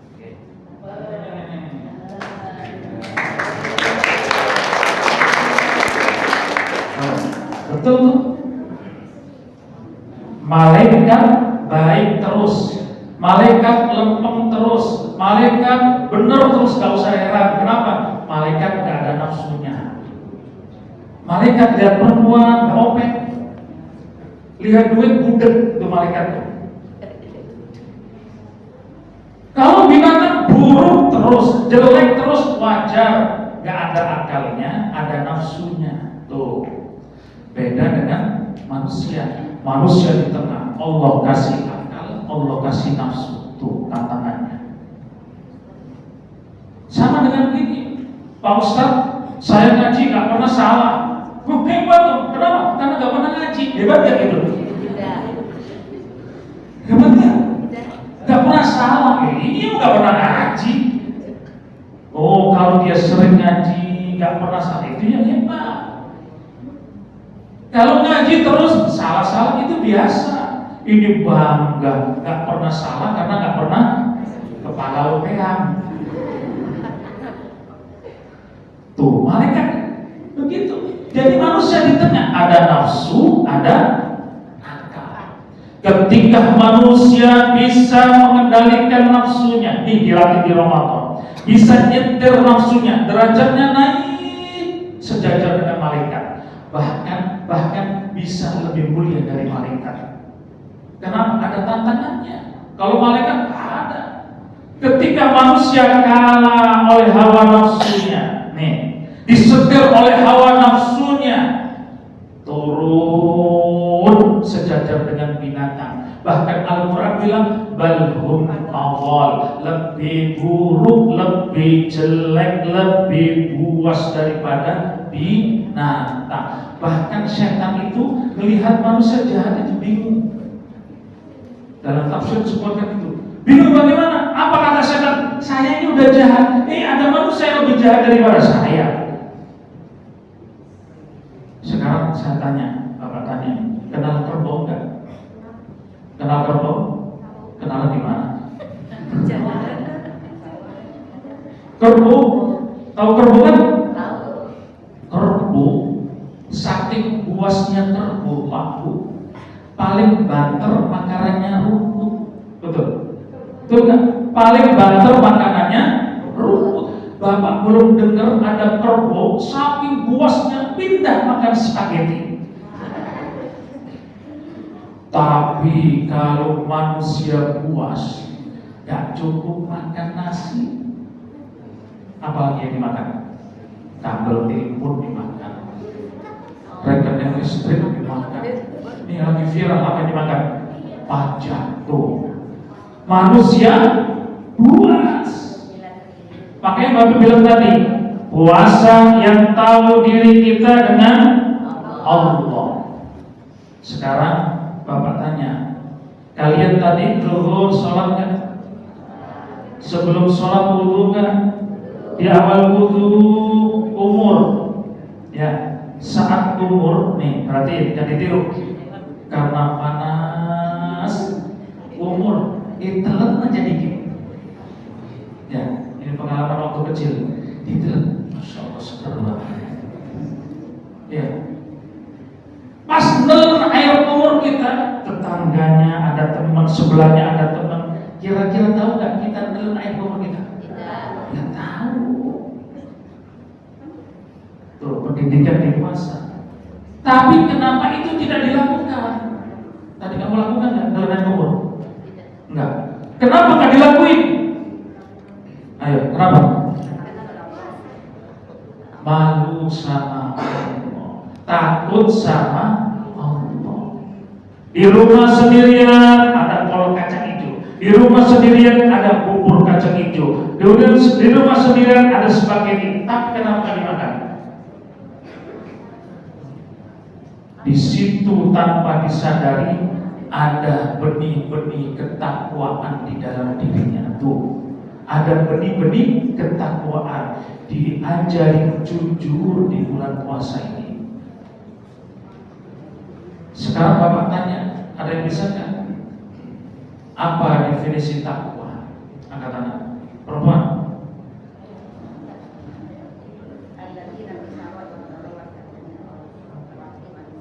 Oke. Betul tuh. Malaikat baik terus, malaikat lempeng terus, malaikat bener terus, gak usah heran. Kenapa? Malaikat gak ada nafsunya. Malaikat lihat perempuan gak opek, lihat duit budek tuh malaikat tuh. Kalau binatang buruk terus, jelek terus, wajar, gak ada akalnya, ada nafsunya. Tuh, beda dengan manusia. Manusia di tengah, Allah kasih akal, Allah kasih nafsu. Tuh tantangannya. Sama dengan gini, Pak Ustadz, saya ngaji gak pernah salah. Hebat tuh, kenapa? Karena gak pernah ngaji. Hebat gak gitu? Hebat gak? Gak pernah salah. Ini gak pernah ngaji. Oh, kalau dia sering ngaji, gak pernah salah, itu yang hebat. Kalau ngaji terus salah-salah itu biasa. Ini bangga, gak pernah salah karena gak pernah kepala lepehan. Tuh, malaikat begitu. Jadi manusia di tengah ada nafsu, ada akal. Ketika manusia bisa mengendalikan nafsunya, nih dilatih di Ramadan, bisa nyetir nafsunya, derajatnya naik sejajar dengan malaikat. Bahkan bisa lebih mulia dari malaikat. Kenapa? Ada tantangannya. Kalau malaikat ada. Ketika manusia kalah oleh hawa nafsunya, nih, disetir oleh hawa nafsunya, turun sejajar dengan binatang. Bahkan Al-Quran bilang balhum awal, lebih buruk, lebih jelek, lebih buas daripada binatang. Bahkan setan itu melihat manusia jahat itu bingung. Dalam tafsir disebutkan itu, bingung bagaimana? Apa kata setan? Saya ini udah jahat, ada manusia yang lebih jahat daripada saya. Sekarang saya tanya, Bapak tanya, kenal kerbau enggak? Kenal kerbau? Kenal di mana? Kerbau, tahu kerbau kan? Kerbau, saking buasnya kerbau, Pak, paling banter makanannya rumput. Betul? Betul kan? Paling banter makanannya rumput. Bapak belum dengar ada kerbau saking buasnya pindah makan spaghetti. Tapi kalau manusia buas gak cukup makan nasi, apalagi yang dimakan? Kabel telepon dimakan, rekening listrik dimakan. Ini lagi viral apa yang dimakan? Pajak. Tuh, manusia buas. Makanya Bapak bilang tadi, puasa yang tahu diri kita dengan Allah. Sekarang Bapak tanya, kalian tadi zuhur sholat kan? Sebelum sholat wudu kan? Di awal wudu umur, ya, saat umur nih, berarti jangan ditiru. Karena panas umur, telan aja dikit. pengalaman waktu kecil. Itu, masya Allah, seger banget. Ya. Pas nelen air kumur kita, tetangganya ada teman, sebelahnya ada teman. Kira-kira tahu nggak kita nelen air kumur kita? Nggak tahu. Tuh, pendidikan dewasa. Tapi kenapa itu tidak dilakukan? Tadi kamu lakukan nggak nelen air kumur? Enggak. Kenapa nggak dilakuin? Ayo, kenapa? Malu sama Allah, takut sama Allah. Di rumah sendirian ada kol kacang hijau, di rumah sendirian ada bubur kacang hijau, di rumah sendirian ada spaghetti. Tapi kenapa nggak dimakan? Di situ tanpa disadari ada benih-benih ketakwaan di dalam dirinya. Tuh, ada benih-benih ketakwaan, diajari jujur di bulan puasa ini. Sekarang Bapak tanya, ada yang bisa nggak? Apa definisi takwa? Angkat tangan. Perempuan.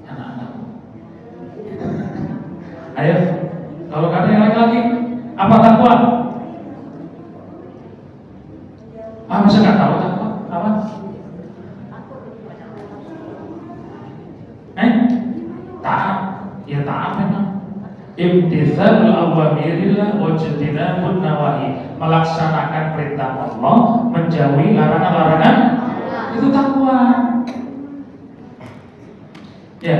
Anak-anak. Ayo, kalau kata yang laki-laki, apa takwa? Masa nggak tahu takwa? Apa? Taat. Ya taat memang. Imtithalul awamirillah wa ijtinabun nawahi. Melaksanakan perintah Allah, menjauhi larangan-larangan. Itu takwa. Ya,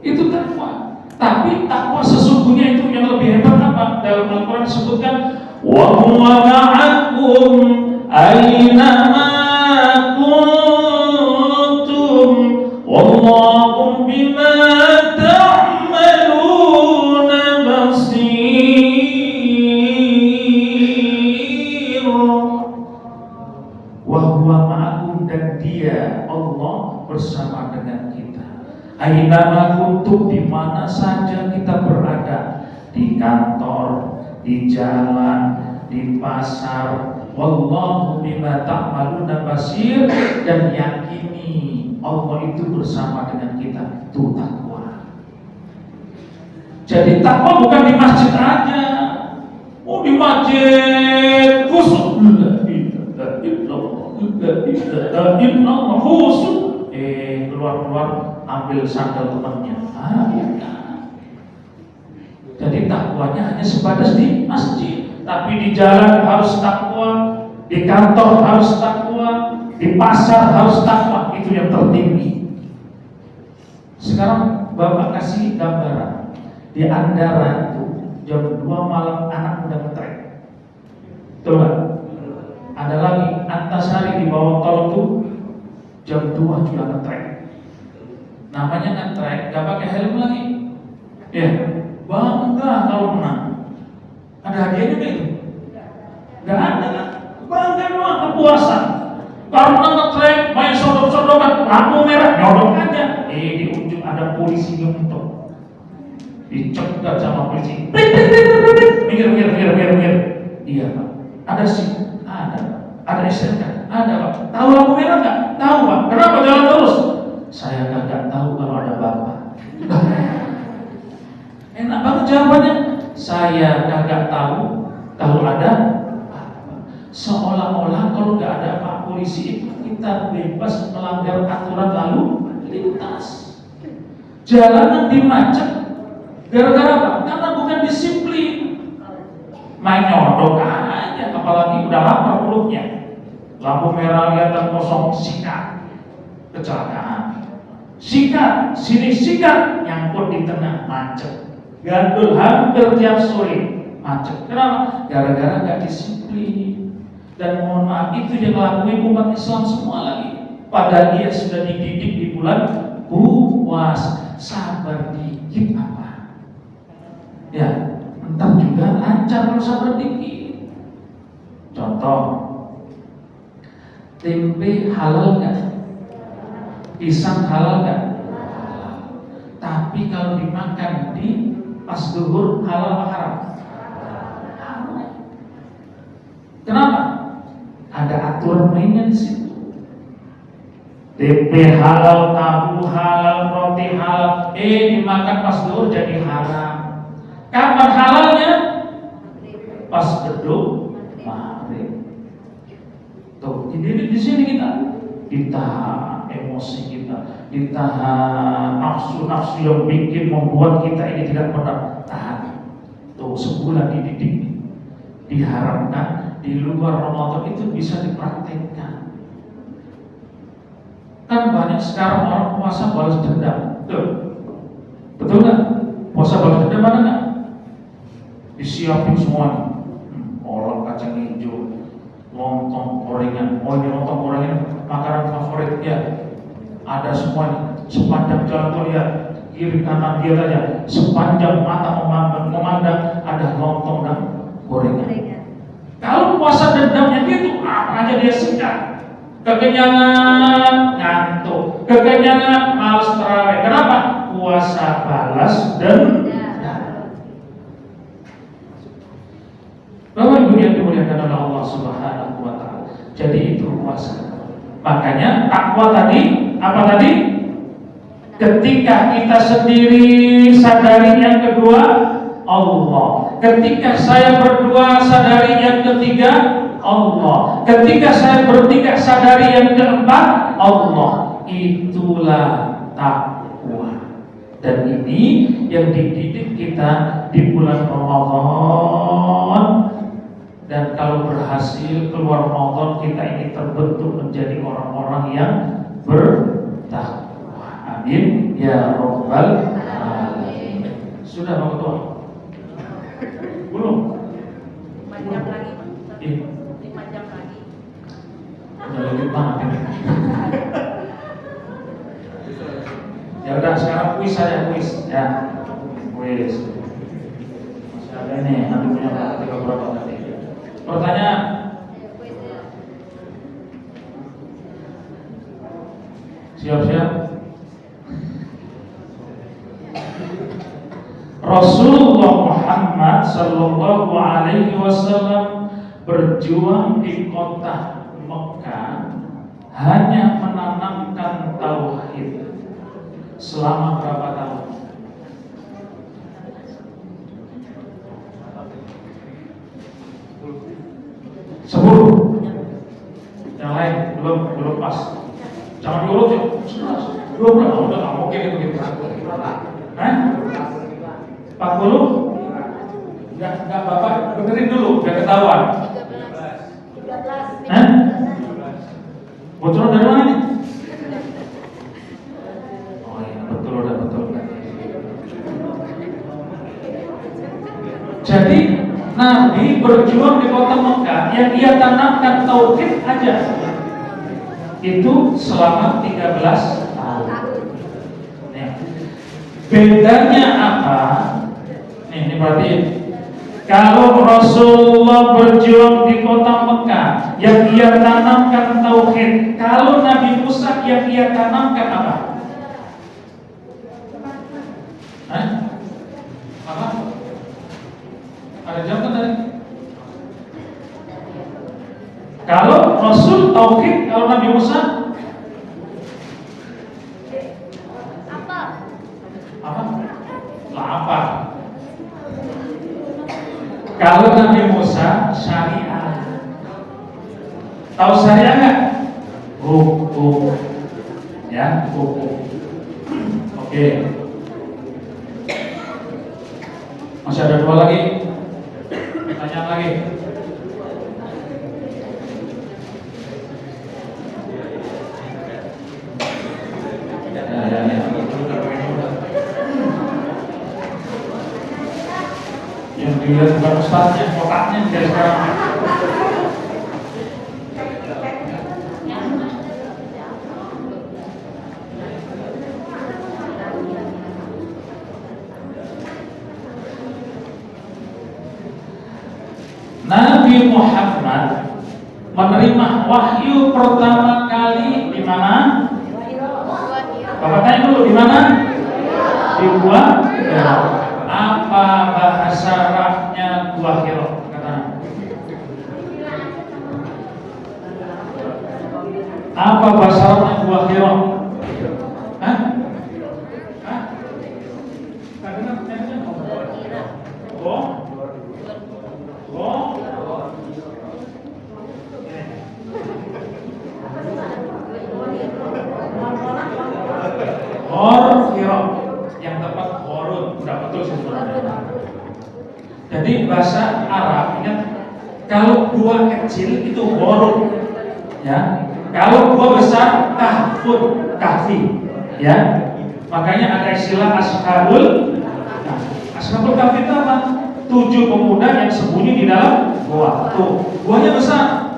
itu takwa. Tapi takwa sesungguhnya itu yang lebih hebat apa? Dalam Al-Quran disebutkan, wa huwa ma'akum aynama kuntum wallahu bima ta'maluna basir. Wa huwa ma'akum, dan Dia Allah bersama dengan kita. Aynama kuntum, di mana saja kita berada, di kantor, di jalan, di pasar. Wallahu bima ta'maluna basir, dan yakini Allah itu bersama dengan kita. Itu takwa. Jadi takwa bukan di masjid aja. Oh, di masjid khusus khusus. Keluar-keluar ambil sandal temannya. Bukan. Jadi takwanya hanya sebatas di masjid, tapi di jalan harus takwa, di kantor harus takwa, di pasar harus takwa. Itu yang tertinggi. Sekarang Bapak kasih gambaran. Di Andara itu jam 2 malam anak udah ngetrek. Coba. Ada lagi Antasari di bawah tol itu jam 2 juga ngetrek. Namanya ngetrek, gak pakai helm lagi. Ya, bangga kalau menang. Ada hadiahnya gak itu? Gak ada kan? Bangga doang, kepuasan. Karena ngetrek, main sodok-sodokan, lampu merah, nyodok aja. Di ujung ada polisi nyuntuk, dicegat sama polisi. Minggir. Iya Pak. Ada sih, ada SNK, ada Pak. Tahu lampu merah nggak? Tahu Pak. Kenapa jalan terus? Saya kagak tahu kalau ada Bapak. Enak banget jawabannya. Saya kagak tahu kalau ada Bapak. Seolah-olah kalau nggak ada Pak polisi itu kita bebas melanggar aturan lalu lintas. Jalanan dimacet gara-gara apa? Karena bukan disiplin. Main nyodok aja, apalagi udah lapar perutnya. Lampu merah kelihatan kosong, sikat, kecelakaan. Sikat, sini sikat, nyangkut di tengah, macet. Gandul hampir tiap sore, macet. Kenapa? Gara-gara nggak disiplin. Dan mohon maaf, itu yang ngelakuin umat Islam semua lagi. Padahal dia sudah dididik di bulan puasa. Sabar dikit apa? Ya, entar juga lancar kalau sabar dikit. Contoh, tempe halal nggak? Pisang halal nggak? Halal. Tapi kalau dimakan di pas zuhur halal apa haram? Haram. Kenapa? Ada aturan mainnya di situ. TP halal, tahu halal, roti halal, dimakan pas zuhur jadi haram. Kapan halalnya? Pas beduk maghrib. Tuh, jadi di sini kita ditahan emosi kita, ditahan nafsu-nafsu yang bikin membuat kita ini tidak pernah tahan. Tuh, sebulan dididik, diharapkan di luar Ramadan itu bisa dipraktekkan. Kan banyak sekarang orang puasa balas dendam, betul nggak? Puasa balas dendam mana nggak? Disiapin semuanya, kolak kacang hijau, lontong gorengan. Oh ini lontong gorengan makanan favorit ya, ada semuanya. Sepanjang jalan tuh lihat kiri kanan dia aja, sepanjang mata memandang ada lontong dan gorengan. Kalau puasa dendamnya gitu, apa aja dia sikat. Kekenyangan ngantuk, kekenyangan malas terawih. Kenapa? Puasa balas dendam. Bapak Ibu yang dimuliakan oleh Allah Subhanahu wa Ta'ala. Jadi itu puasa. Makanya takwa tadi apa tadi? Ketika kita sendiri sadari, yang kedua Allah. Ketika saya berdua sadari, yang ketiga Allah. Ketika saya bertiga sadari, yang keempat Allah. Itulah takwa. Dan ini yang dididik kita di bulan Ramadan. Dan kalau berhasil keluar Ramadan, kita ini terbentuk menjadi orang-orang yang bertakwa. Amin ya Rabbal Alamin. Sudah Pak Ketua? Belum? 5 jam lagi, Pak. 5 jam lagi. Udah lebih banget ini. Ya udah, sekarang kuis saja, kuis ya. Kuis. Masih ada ini, nanti punya praktik beberapa nanti. Pertanyaan. Siap-siap. Rasulullah Muhammad sallallahu alaihi wasallam berjuang di kota Mekah hanya menanamkan tauhid selama berapa tahun? 10. Yang lain belum pas. Jangan diurut ya. 12. Udah nggak mungkin itu gitu. Hah? 40? Enggak Bapak benerin dulu, biar ketahuan. 13. Hah? Bocoran dari mana nih? Oh iya, betul, udah betul. Jadi Nabi berjuang di kota Mekah, yang ia tanamkan tauhid aja. Itu selama 13 tahun. Nih. Bedanya apa? Ini berarti kalau Rasulullah berjuang di kota Mekah, yang ia tanamkan tauhid. Kalau Nabi Musa yang ia tanamkan apa? Hah? Apa? Ada jawaban tadi? Kalau Rasul tauhid, kalau Nabi Musa Apa? apa? Lapar. Kalau Nabi Musa syariah. Tahu syariah nggak? Hukum. Ya, hukum. Oke. Masih ada 2 lagi. Pertanyaan lagi. Yang dilihat bukan ustaznya, kotaknya dari sekarang. Nabi Muhammad menerima wahyu pertama kali di mana? Bapak tanya dulu, di mana? Di Gua Hira. Apa bahasa Arabnya Gua Hira? Kata Apa bahasa Arabnya buah Hira? Hah? Hah? Oh? Oh? Hira. Yang tepat horun. Udah betul sebenarnya. Jadi bahasa Arab ingat, kalau buah kecil itu horun, ya. Kalau buah besar kahfun, kahfi, ya. Makanya ada istilah ashabul. Nah, ashabul kahfi itu apa? 7 pemuda yang sembunyi di dalam gua. Tuh, buahnya besar.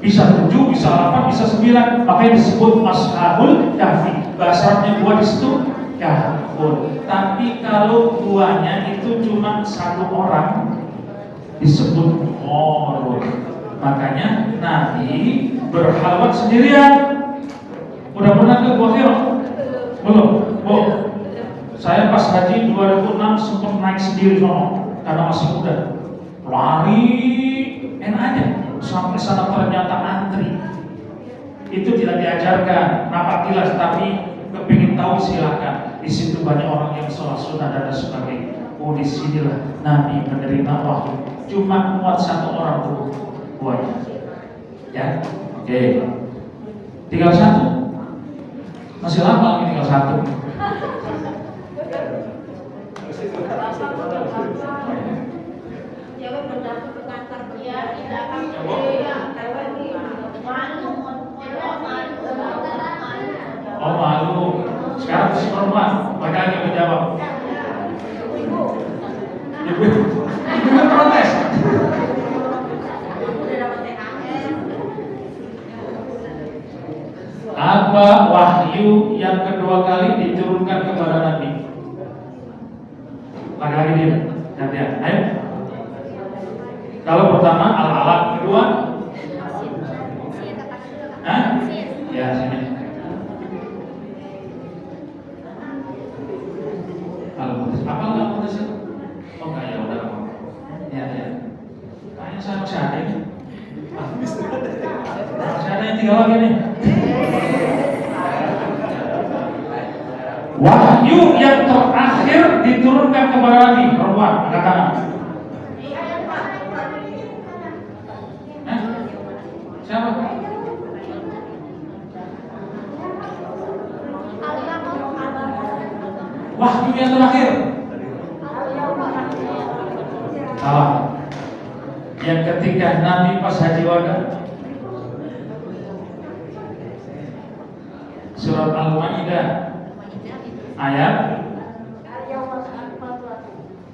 Bisa 7, bisa 8, bisa 9. Makanya disebut ashabul kahfi. Bahasa Arabnya buah di situ kahfun. Tapi kalau buahnya itu cuma 1 orang, disebut horun. Makanya Nabi berhalwat sendirian. Udah pernah ke Gua Hira? Belum? Oh, saya pas haji 2006 sempat naik sendiri sono karena masih muda. Lari enak aja. Sampai sana ternyata antri. Itu tidak diajarkan napatilas, tapi kepingin tahu silakan. Di situ banyak orang yang sholat sunnah dan sebagainya. Oh, disinilah Nabi menerima wahyu. Cuma muat 1 orang tuh buahnya. Ya, oke. Tinggal 1. Masih lama lagi tinggal 1. Oh, malu. Sekarang si perempuan, makanya menjawab. Ibu protes. Apa wahyu yang kedua kali diturunkan kepada Nabi? Lagi-lagi dia, gantian. Ayo. Kalau pertama al-alaq, kedua? Hah? Ya, sini. Al-Qudus. Apa Al-Qudus itu? Oh enggak, ya udah. Ya. Kayaknya saya masih ada ini. Masih ada yang 3 lagi nih. Wahyu yang terakhir diturunkan kepada Nabi. Perempuan, angkat tangan. Siapa? Wahyu yang terakhir. Salah. Yang ketika Nabi pas haji wada. Surat Al-Maidah ayat.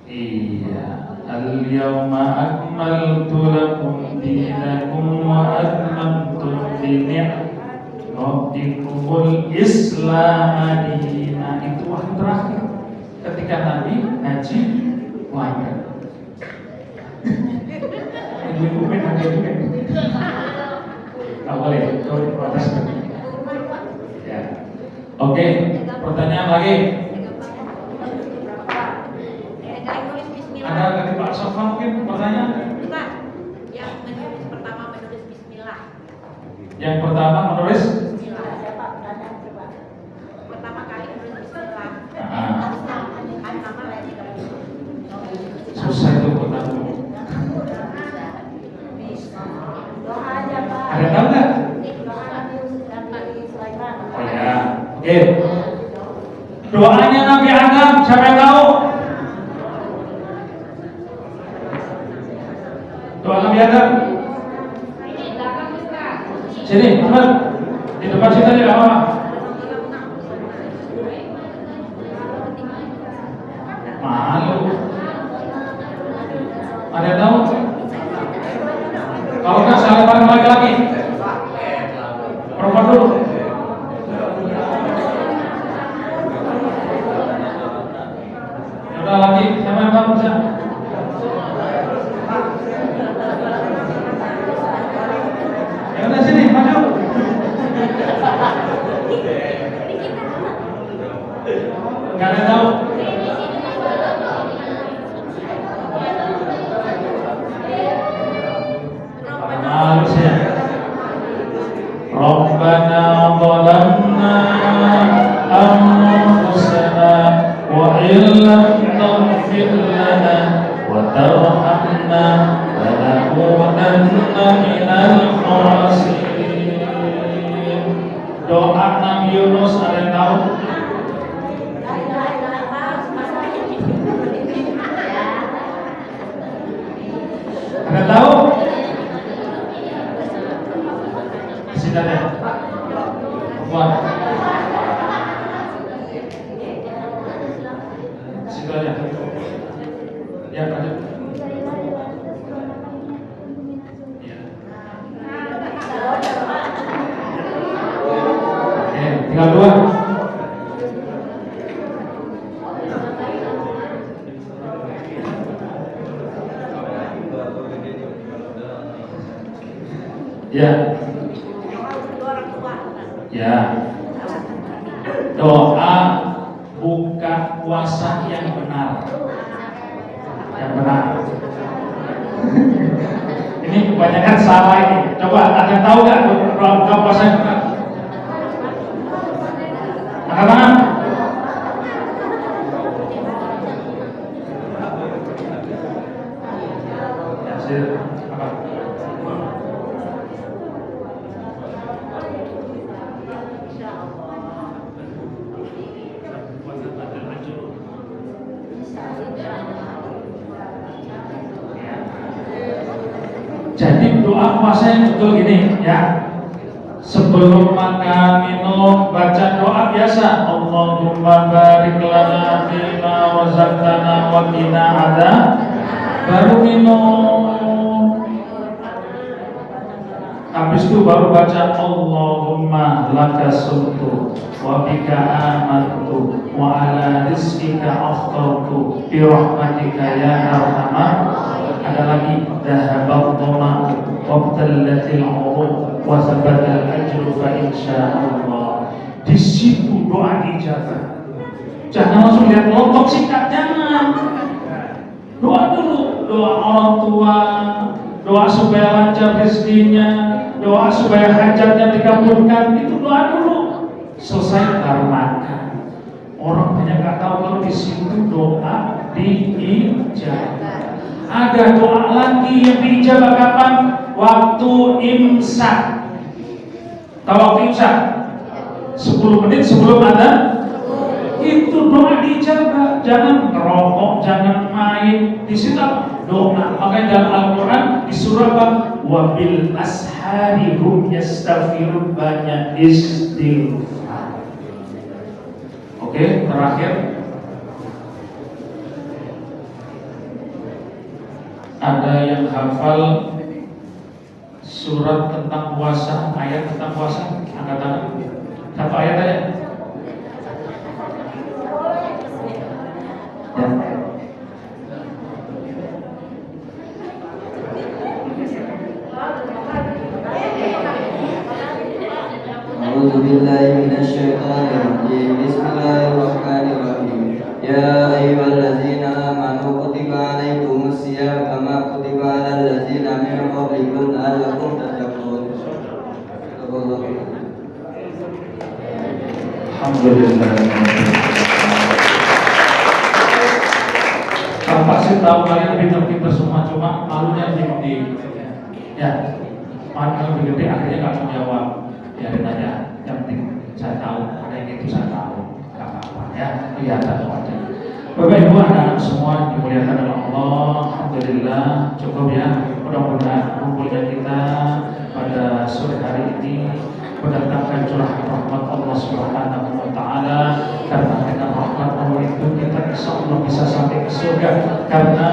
Iya. Al-yawma akmaltu lakum dinakum wa atmamtu ni'matikumul Islam dina. Itu wahyu terakhir ketika Nabi haji wada. Ibu-ibu main juga. Tak boleh, kau protes. Ya. Oke, pertanyaan lagi. Ada dari Pak Sofa mungkin pertanyaan? Bukan. Yang pertama menulis bismillah. Yang pertama menulis Bismillah. Pertama kali menulis bismillah. susah itu pertama. Ada tahu nggak? Oh ya, oke. Doanya Nabi Adam, siapa yang tahu? Doa Nabi Adam. Sini, Ahmad. Di depan situ aja, nggak apa-apa. Malu. Ada yang tahu? Kalau nggak saya lempar lagi. Perempuan dulu. Ya udah lagi, siapa yang tahu bisa? Ya udah sini, maju. Nggak ada yang tahu. Malu sih. Rabbana kunna minal khasirin. Doa Nabi Yunus ada yang tahu? Ada tahu? Sudah ada. Buat. Sudah ada. Ya, ada. Tinggal dua. Ya. Ya. Doa buka puasa yang benar. Yang benar. Ini kebanyakan salah ini. Coba ada tahu nggak doa buka puasa yang benar? Angkat tangan. Ya, apa? Jadi doa puasa yang betul gini ya. Sebelum makan minum baca doa biasa. Allahumma barik lana fima razaqtana wa qina adzab. Baru minum. Habis itu baru baca Allahumma laka sumtu wa bika amantu wa ala rizqika aftartu bi rahmatika ya arhamar. Ada lagi dhahabal dhama wabtallatil uruq wa thabatal ajru fa insyaallah. Di situ doa dijabah. Jangan langsung lihat kelompok singkat, jangan. Doa dulu, doa orang tua, doa supaya lancar rezekinya, doa supaya hajatnya dikabulkan, itu doa dulu. Selesai baru makan. Orang banyak nggak tahu kalau di situ doa diijabah. Ada doa lagi yang diijabah kapan? Waktu imsak. Tahu waktu imsak? 10 menit sebelum adzan. Itu doa diijabah. Jangan merokok, jangan main. Di situ doa. Makanya dalam Al-Quran di surah apa? Wabil ashari hum yastaghfirun, banyak istighfar. Oke, terakhir. Ada yang hafal surat tentang puasa, ayat tentang puasa? Angkat tangan. Satu ayat aja. Ya. A'udzubillahi minasyaitonirrajim. Bismillahirrahmanirrahim. Ya ayyuhallazina amanu kutiba alaikumus syiyam kama kutiba alal ladzina min qablikum la'allakum tattaqun. Alhamdulillah. Bapak sih tahu kalian pintar-pintar semua, cuma malunya lebih gede. Ya, malu lebih gede akhirnya nggak mau jawab. Biarin aja. Yang penting saya tahu, ada yang itu saya tahu, nggak apa-apa ya. Kelihatan wajah. Bapak Ibu anak-anak semua dimuliakan oleh Allah. Alhamdulillah cukup ya. Mudah-mudahan kumpulnya kita pada sore hari ini mendatangkan curahan rahmat Allah Subhanahu wa taala, karena dengan rahmat Allah itu kita insyaallah bisa sampai ke surga. Karena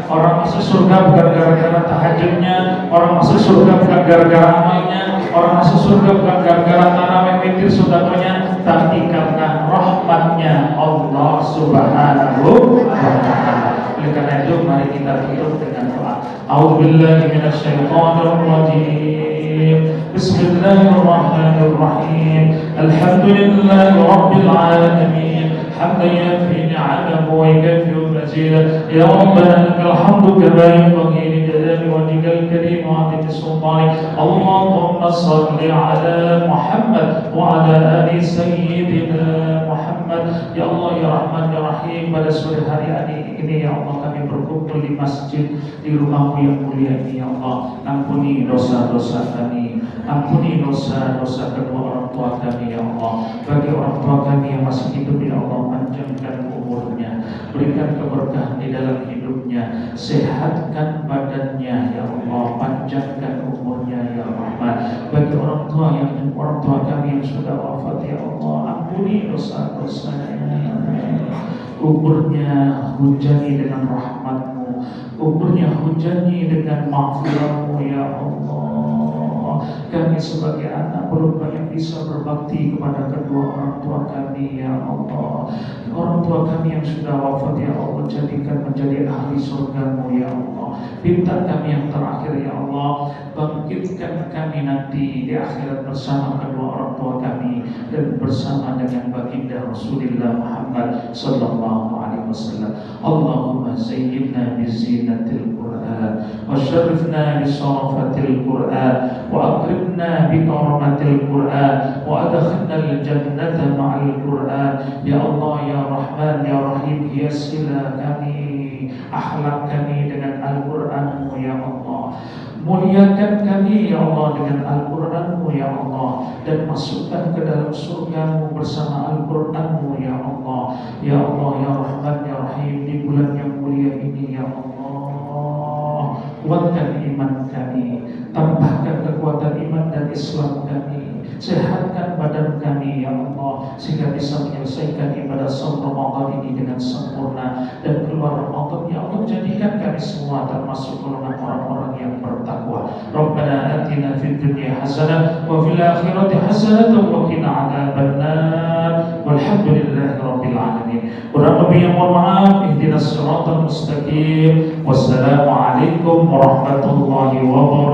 orang masuk surga bukan gara-gara tahajudnya, orang masuk surga bukan gara-gara amalnya, orang masuk surga bukan gara-gara tarawih witir sedekahnya, tapi karena rahmatnya Allah Subhanahu wa taala. Oleh karena itu mari kita tutup dengan doa. A'udzubillahi minasyaitonir rajim. Bismillahirrahmanirrahim. Alhamdulillahi rabbil alamin. Hamdan yafi ni'amahu wa yakfi مجيدا يا ربنا لك الحمد كما ينبغي لجلال وجهك الكريم وعظيم سلطانك اللهم صل على محمد وعلى آل سيدنا Muhammad. Ya Allah ya Rahman ya Rahim, pada sore hari ini ya Allah kami berkumpul di masjid di rumahmu yang mulia ini ya Allah. Ampuni dosa-dosa kami, ampuni dosa-dosa kedua orang tua kami ya Allah. Bagi orang tua kami yang masih hidup ya Allah, panjangkan umurnya, berikan keberkahan di dalam hidupnya, sehatkan badannya ya Allah, panjangkan umurnya ya Rahman. Bagi orang tua kami yang sudah wafat ya Allah, ampuni dosa-dosanya, kuburnya hujani dengan rahmat-Mu, kuburnya hujani dengan maghfirah-Mu ya Allah. Kami sebagai anak belum banyak bisa berbakti kepada kedua orang tua kami ya Allah. Orang tua kami yang sudah wafat ya Allah, jadikan menjadi ahli surga-Mu ya Allah. Bintang kami yang terakhir ya Allah, bangkitkan kami nanti di akhirat bersama kedua orang tua kami dan bersama dengan baginda Rasulullah Muhammad sallallahu alaihi wasallam. Allahumma zayyinna bi zinatil Qur'an wa syarifna bi sarafatil Qur'an wa akrimna bi karamatil Qur'an wa adkhilna al jannata ma'al Qur'an. Ya Allah ya Rahman ya Rahim, hiasilah kami, akhlak kami dengan Al-Qur'an-Mu ya Allah. Muliakan kami ya Allah dengan Al-Quran-Mu ya Allah, dan masukkan ke dalam surga-Mu bersama Al-Quran-Mu ya Allah. Ya Allah ya Rahman ya Rahim, di bulan yang mulia ini ya Allah, kuatkan iman kami, tambahkan kekuatan iman dan Islam kami, sehatkan badan kami ya Allah, sehingga bisa menyelesaikan ibadah saum Ramadan ini dengan sempurna dan keluar Ramadan ya Allah. Jadikan kami semua termasuk golongan orang-orang yang bertakwa. Rabbana atina fid dunya hasanah wa fil akhirati hasanah wa qina adzabannar. Walhamdulillahi rabbil alamin. Kurang lebih yang mohon maaf. Ihdinas siratal mustaqim. Wassalamu alaikum warahmatullahi wabarakatuh.